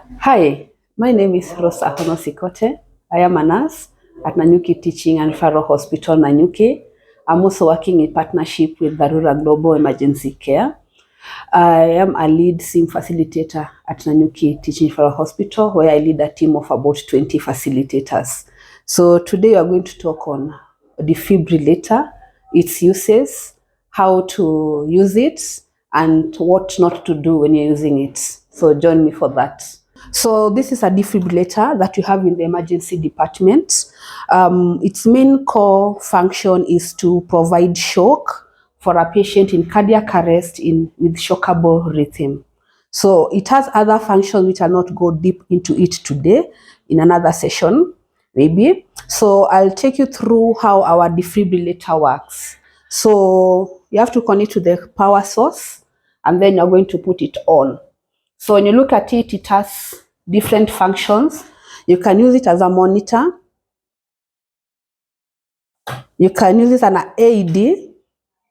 Hi, my name is Roussin CJ. I am a nurse at Nanyuki Teaching and Referral Hospital, Nanyuki. I'm also working in partnership with Dharura Global Emergency Care. I am a lead SIM facilitator at Nanyuki Teaching Referral Hospital, where I lead a team of about 20 facilitators. So today we are going to talk on defibrillator, its uses, how to use it, and what not to do when you're using it. So join me for that. So this is a defibrillator that you have in the emergency department. Its main core function is to provide shock for a patient in cardiac arrest with shockable rhythm. So it has other functions which I'll not go deep into it today, in another session maybe. So I'll take you through how our defibrillator works. So you have to connect to the power source and then you're going to put it on. So when you look at it, it has different functions. You can use it as a monitor. You can use it as an AED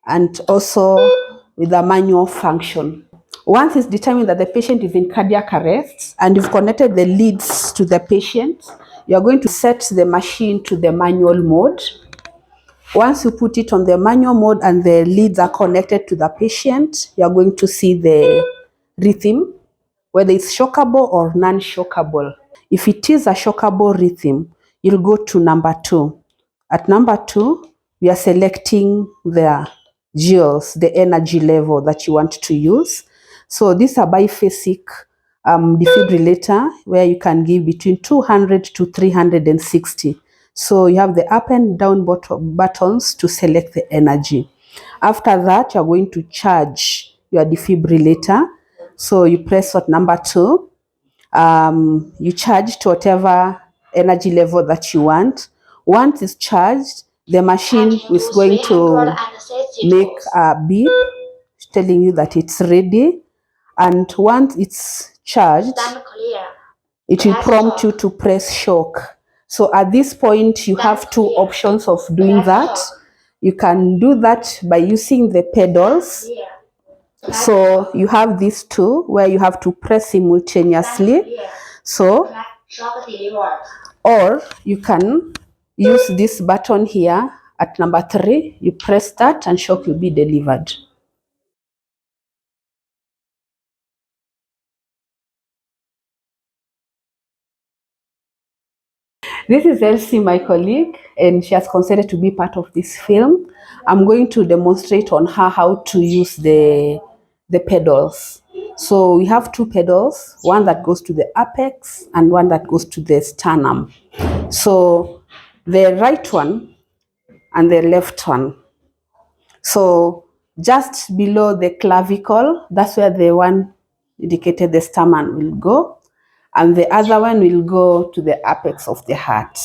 and also with a manual function. Once it's determined that the patient is in cardiac arrest and you've connected the leads to the patient, you're going to set the machine to the manual mode. Once you put it on the manual mode and the leads are connected to the patient, you're going to see the rhythm, whether it's shockable or non-shockable. If it is a shockable rhythm, you'll go to number 2. At number 2, we are selecting the joules, the energy level that you want to use. So this is a biphasic defibrillator where you can give between 200 to 360. So you have the up and down buttons to select the energy. After that, you're going to charge your defibrillator. So you press at number 2. You charge to whatever energy level that you want. Once it's charged, the machine is going to make a beep telling you that it's ready. And once it's charged, it will prompt you to press shock. So at this point, you have 2 options of doing that. You can do that by using the pedals. So you have these 2 where you have to press simultaneously. So, or you can use this button here at number 3. You press that and shock will be delivered. This is Elsie, my colleague, and she has consented to be part of this film. I'm going to demonstrate on her how to use the pedals. So we have 2 pedals, one that goes to the apex and one that goes to the sternum. So the right one and the left one. So just below the clavicle, that's where the one indicated the sternum will go, and the other one will go to the apex of the heart.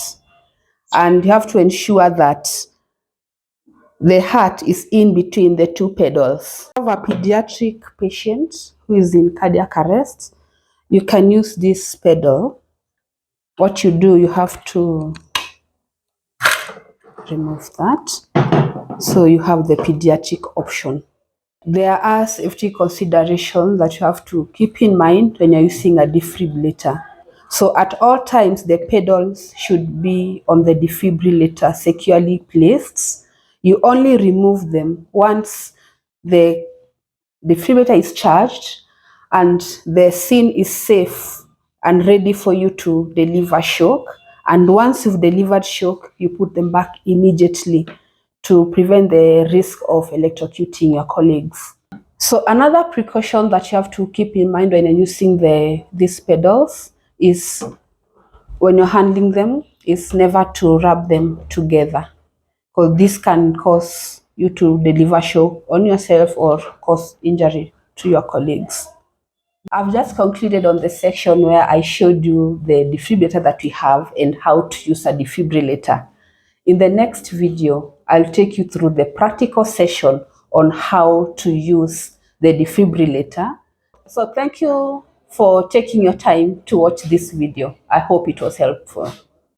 And you have to ensure that the heart is in between the 2 pedals. If you have a pediatric patient who is in cardiac arrest, you can use this pedal. What you do, you have to remove that. So you have the pediatric option. There are safety considerations that you have to keep in mind when you're using a defibrillator. So at all times, the pedals should be on the defibrillator securely placed. You only remove them once the defibrillator is charged and the scene is safe and ready for you to deliver shock. And once you've delivered shock, you put them back immediately to prevent the risk of electrocuting your colleagues. So another precaution that you have to keep in mind when you're using these pedals is when you're handling them is never to rub them together, because this can cause you to deliver shock on yourself or cause injury to your colleagues. I've just concluded on the section where I showed you the defibrillator that we have and how to use a defibrillator. In the next video, I'll take you through the practical session on how to use the defibrillator. So thank you for taking your time to watch this video. I hope it was helpful.